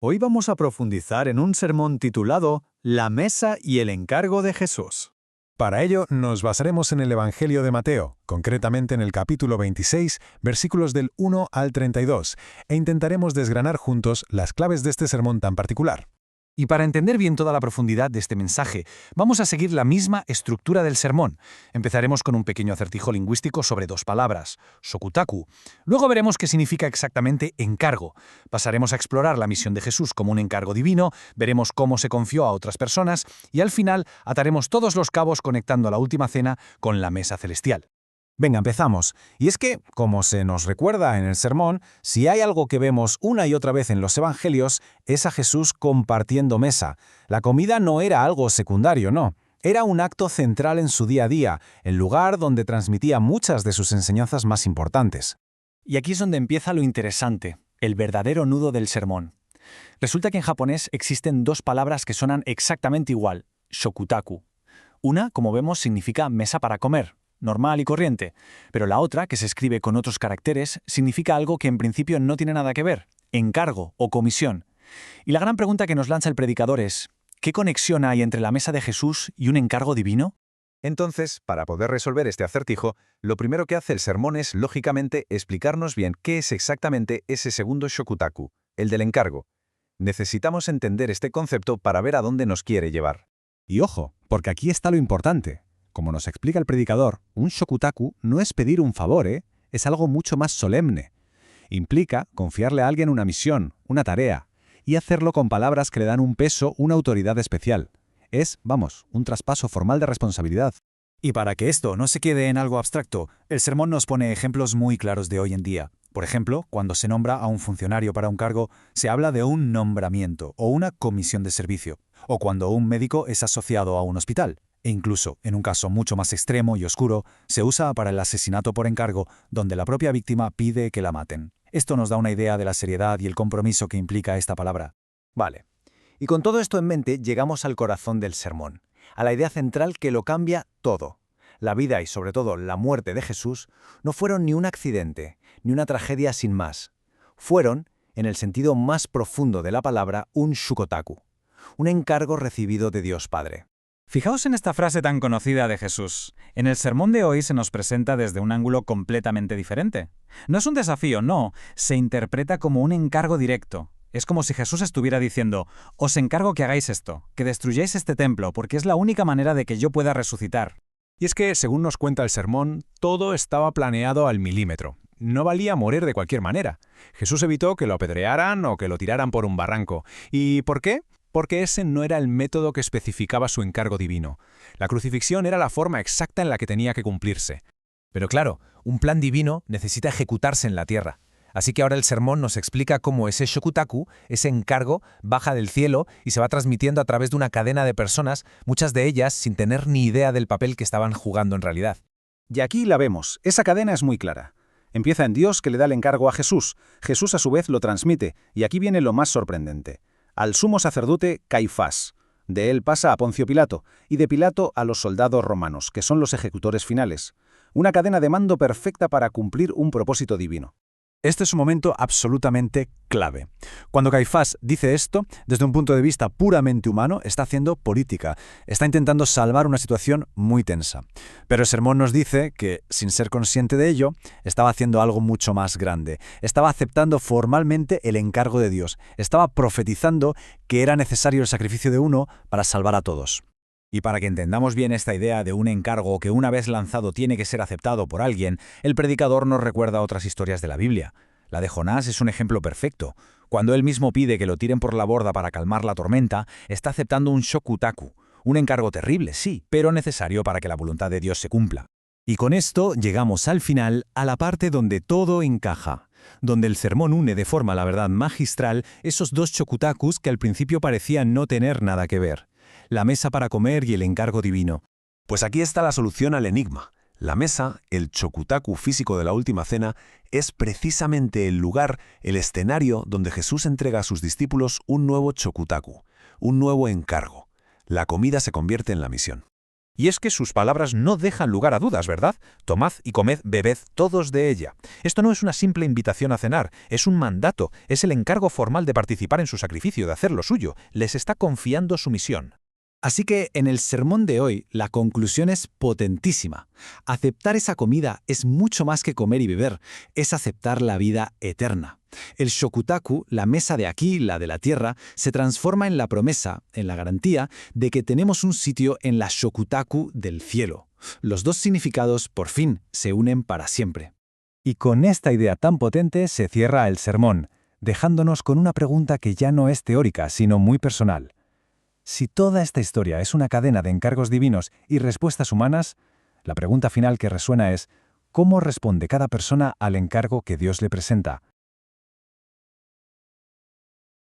Hoy vamos a profundizar en un sermón titulado La mesa y el encargo de Jesús. Para ello, nos basaremos en el Evangelio de Mateo, concretamente en el capítulo 26, versículos del 1 al 32, e intentaremos desgranar juntos las claves de este sermón tan particular. Y para entender bien toda la profundidad de este mensaje, vamos a seguir la misma estructura del sermón. Empezaremos con un pequeño acertijo lingüístico sobre dos palabras, shokutaku. Luego veremos qué significa exactamente encargo. Pasaremos a explorar la misión de Jesús como un encargo divino, veremos cómo se confió a otras personas y al final ataremos todos los cabos conectando la última cena con la mesa celestial. Venga, empezamos. Y es que, como se nos recuerda en el sermón, si hay algo que vemos una y otra vez en los evangelios, es a Jesús compartiendo mesa. La comida no era algo secundario, no. Era un acto central en su día a día, el lugar donde transmitía muchas de sus enseñanzas más importantes. Y aquí es donde empieza lo interesante, el verdadero nudo del sermón. Resulta que en japonés existen dos palabras que suenan exactamente igual, shokutaku. Una, como vemos, significa mesa para comer, normal y corriente, pero la otra, que se escribe con otros caracteres, significa algo que en principio no tiene nada que ver, encargo o comisión. Y la gran pregunta que nos lanza el predicador es, ¿qué conexión hay entre la mesa de Jesús y un encargo divino? Entonces, para poder resolver este acertijo, lo primero que hace el sermón es, lógicamente, explicarnos bien qué es exactamente ese segundo shokutaku, el del encargo. Necesitamos entender este concepto para ver a dónde nos quiere llevar. Y ojo, porque aquí está lo importante. Como nos explica el predicador, un shokutaku no es pedir un favor, es algo mucho más solemne. Implica confiarle a alguien una misión, una tarea, y hacerlo con palabras que le dan un peso, una autoridad especial. Es, un traspaso formal de responsabilidad. Y para que esto no se quede en algo abstracto, el sermón nos pone ejemplos muy claros de hoy en día. Por ejemplo, cuando se nombra a un funcionario para un cargo, se habla de un nombramiento o una comisión de servicio, o cuando un médico es asociado a un hospital. E incluso, en un caso mucho más extremo y oscuro, se usa para el asesinato por encargo, donde la propia víctima pide que la maten. Esto nos da una idea de la seriedad y el compromiso que implica esta palabra. Vale. Y con todo esto en mente, llegamos al corazón del sermón, a la idea central que lo cambia todo. La vida y sobre todo la muerte de Jesús no fueron ni un accidente, ni una tragedia sin más. Fueron, en el sentido más profundo de la palabra, un shukotaku, un encargo recibido de Dios Padre. Fijaos en esta frase tan conocida de Jesús. En el sermón de hoy se nos presenta desde un ángulo completamente diferente. No es un desafío, no, se interpreta como un encargo directo. Es como si Jesús estuviera diciendo, os encargo que hagáis esto, que destruyáis este templo, porque es la única manera de que yo pueda resucitar. Y es que, según nos cuenta el sermón, todo estaba planeado al milímetro. No valía morir de cualquier manera. Jesús evitó que lo apedrearan o que lo tiraran por un barranco. ¿Y por qué? Porque ese no era el método que especificaba su encargo divino. La crucifixión era la forma exacta en la que tenía que cumplirse. Pero claro, un plan divino necesita ejecutarse en la tierra. Así que ahora el sermón nos explica cómo ese shokutaku, ese encargo, baja del cielo y se va transmitiendo a través de una cadena de personas, muchas de ellas sin tener ni idea del papel que estaban jugando en realidad. Y aquí la vemos, esa cadena es muy clara. Empieza en Dios, que le da el encargo a Jesús. Jesús a su vez lo transmite, y aquí viene lo más sorprendente. Al sumo sacerdote Caifás. De él pasa a Poncio Pilato, y de Pilato a los soldados romanos, que son los ejecutores finales. Una cadena de mando perfecta para cumplir un propósito divino. Este es un momento absolutamente clave. Cuando Caifás dice esto, desde un punto de vista puramente humano, está haciendo política. Está intentando salvar una situación muy tensa. Pero el sermón nos dice que, sin ser consciente de ello, estaba haciendo algo mucho más grande. Estaba aceptando formalmente el encargo de Dios. Estaba profetizando que era necesario el sacrificio de uno para salvar a todos. Y para que entendamos bien esta idea de un encargo que una vez lanzado tiene que ser aceptado por alguien, el predicador nos recuerda otras historias de la Biblia. La de Jonás es un ejemplo perfecto. Cuando él mismo pide que lo tiren por la borda para calmar la tormenta, está aceptando un shokutaku, un encargo terrible, sí, pero necesario para que la voluntad de Dios se cumpla. Y con esto llegamos al final, a la parte donde todo encaja, donde el sermón une de forma, la verdad, magistral esos dos shokutakus que al principio parecían no tener nada que ver. La mesa para comer y el encargo divino. Pues aquí está la solución al enigma. La mesa, el shokutaku físico de la última cena, es precisamente el lugar, el escenario donde Jesús entrega a sus discípulos un nuevo shokutaku, un nuevo encargo. La comida se convierte en la misión. Y es que sus palabras no dejan lugar a dudas, ¿verdad? Tomad y comed, bebed todos de ella. Esto no es una simple invitación a cenar, es un mandato, es el encargo formal de participar en su sacrificio, de hacer lo suyo. Les está confiando su misión. Así que en el sermón de hoy la conclusión es potentísima. Aceptar esa comida es mucho más que comer y beber, es aceptar la vida eterna. El shokutaku, la mesa de aquí, la de la tierra, se transforma en la promesa, en la garantía, de que tenemos un sitio en la shokutaku del cielo. Los dos significados, por fin, se unen para siempre. Y con esta idea tan potente se cierra el sermón, dejándonos con una pregunta que ya no es teórica, sino muy personal. Si toda esta historia es una cadena de encargos divinos y respuestas humanas, la pregunta final que resuena es, ¿cómo responde cada persona al encargo que Dios le presenta?